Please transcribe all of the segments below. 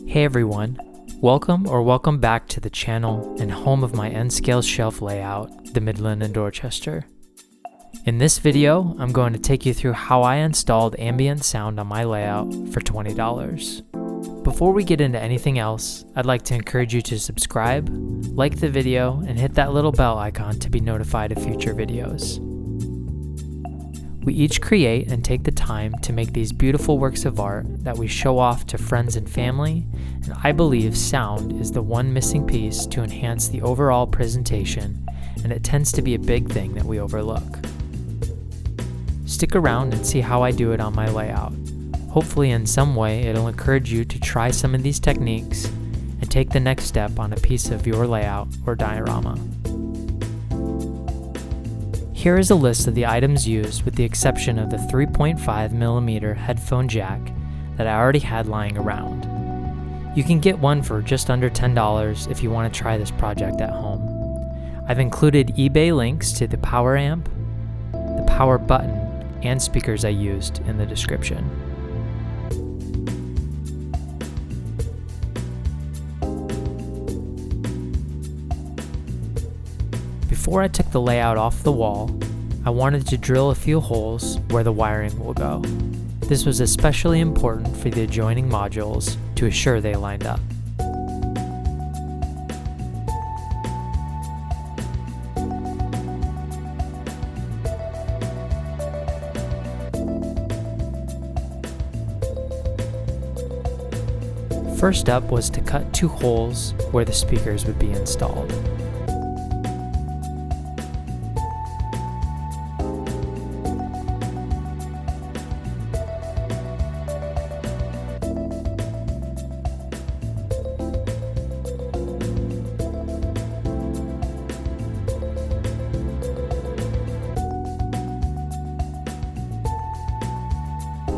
Hey everyone, welcome back to the channel and home of my N-scale shelf layout, the Midland Dorchester. In this video, I'm going to take you through how I installed ambient sound on my layout for $20. Before we get into anything else, I'd like to encourage you to subscribe, like the video, and hit that little bell icon to be notified of future videos. We each create and take the time to make these beautiful works of art that we show off to friends and family, and I believe sound is the one missing piece to enhance the overall presentation, and it tends to be a big thing that we overlook. Stick around and see how I do it on my layout. Hopefully in some way it'll encourage you to try some of these techniques and take the next step on a piece of your layout or diorama. Here is a list of the items used with the exception of the 3.5mm headphone jack that I already had lying around. You can get one for just under $10 if you want to try this project at home. I've included eBay links to the power amp, the power button, and speakers I used in the description. Before I took the layout off the wall, I wanted to drill a few holes where the wiring will go. This was especially important for the adjoining modules to assure they lined up. First up was to cut 2 holes where the speakers would be installed.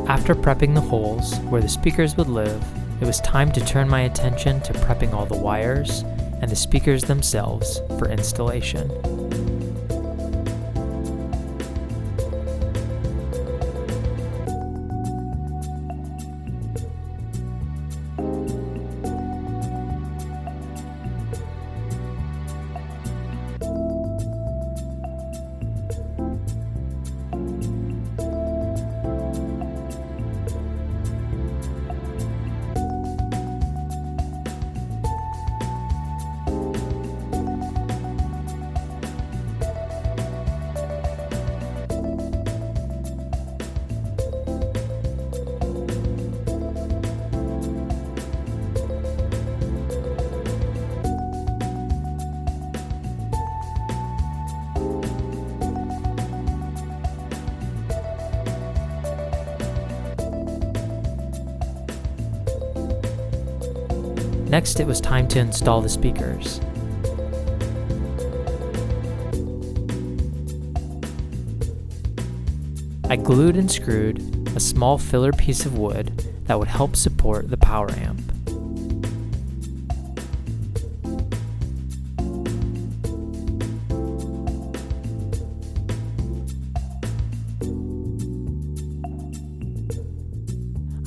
After prepping the holes where the speakers would live, it was time to turn my attention to prepping all the wires and the speakers themselves for installation. Next, it was time to install the speakers. I glued and screwed a small filler piece of wood that would help support the power amp.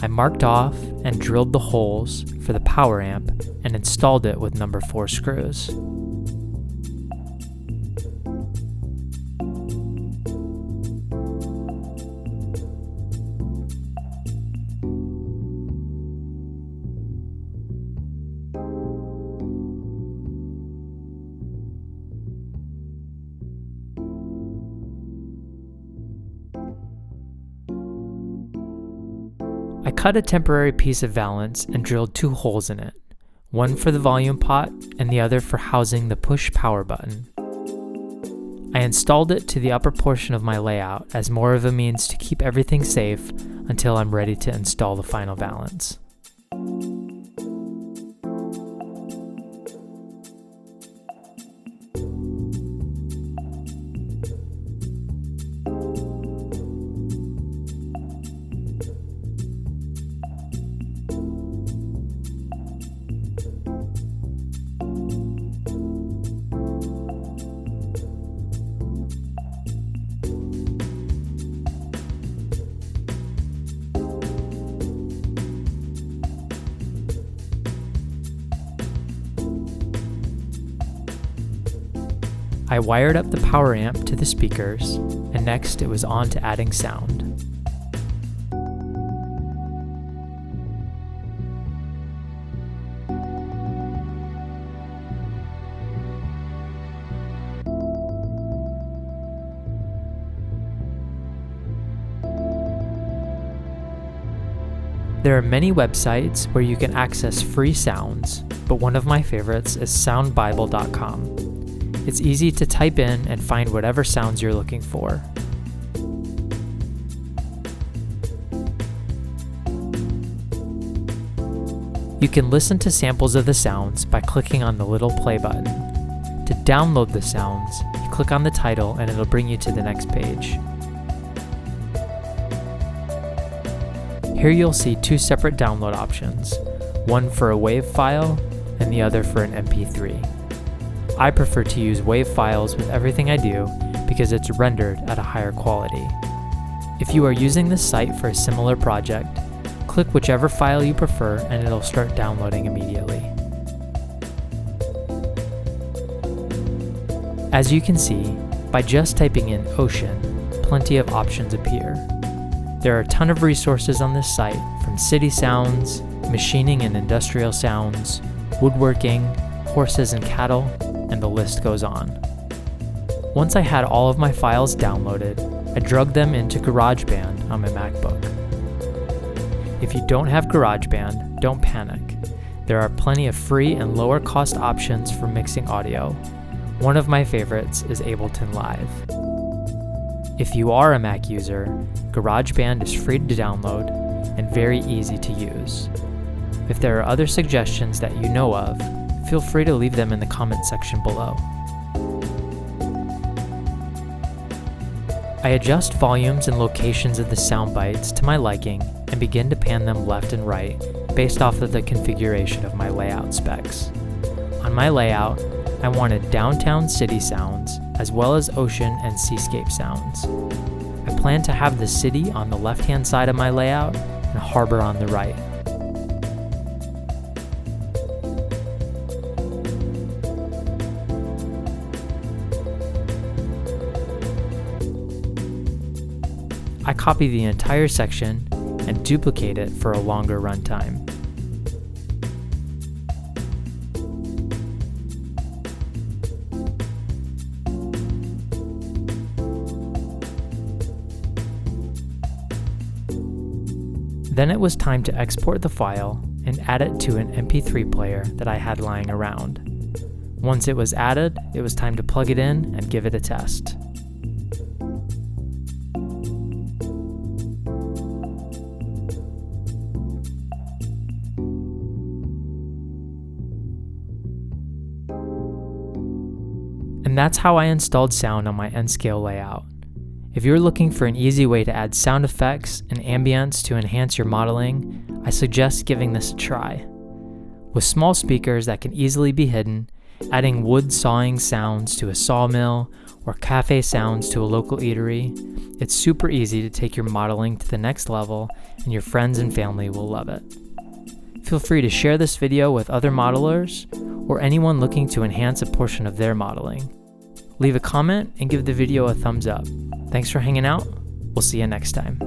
I marked off and drilled the holes for the power amp and installed it with number 4 screws. I cut a temporary piece of valance and drilled 2 holes in it, one for the volume pot and the other for housing the push power button. I installed it to the upper portion of my layout as more of a means to keep everything safe until I'm ready to install the final valance. I wired up the power amp to the speakers, and next it was on to adding sound. There are many websites where you can access free sounds, but one of my favorites is soundbible.com. It's easy to type in and find whatever sounds you're looking for. You can listen to samples of the sounds by clicking on the little play button. To download the sounds, you click on the title and it'll bring you to the next page. Here you'll see two separate download options, one for a WAV file and the other for an MP3. I prefer to use WAV files with everything I do because it's rendered at a higher quality. If you are using this site for a similar project, click whichever file you prefer and it'll start downloading immediately. As you can see, by just typing in ocean, plenty of options appear. There are a ton of resources on this site, from city sounds, machining and industrial sounds, woodworking, horses and cattle, and the list goes on. Once I had all of my files downloaded, I drugged them into GarageBand on my MacBook. If you don't have GarageBand, don't panic. There are plenty of free and lower cost options for mixing audio. One of my favorites is Ableton Live. If you are a Mac user, GarageBand is free to download and very easy to use. If there are other suggestions that you know of, feel free to leave them in the comment section below. I adjust volumes and locations of the sound bites to my liking and begin to pan them left and right based off of the configuration of my layout specs. On my layout, I wanted downtown city sounds as well as ocean and seascape sounds. I plan to have the city on the left-hand side of my layout and harbor on the right. I copy the entire section and duplicate it for a longer runtime. Then it was time to export the file and add it to an MP3 player that I had lying around. Once it was added, it was time to plug it in and give it a test. And that's how I installed sound on my N-Scale layout. If you're looking for an easy way to add sound effects and ambience to enhance your modeling, I suggest giving this a try. With small speakers that can easily be hidden, adding wood sawing sounds to a sawmill or cafe sounds to a local eatery, it's super easy to take your modeling to the next level and your friends and family will love it. Feel free to share this video with other modelers or anyone looking to enhance a portion of their modeling. Leave a comment and give the video a thumbs up. Thanks for hanging out. We'll see you next time.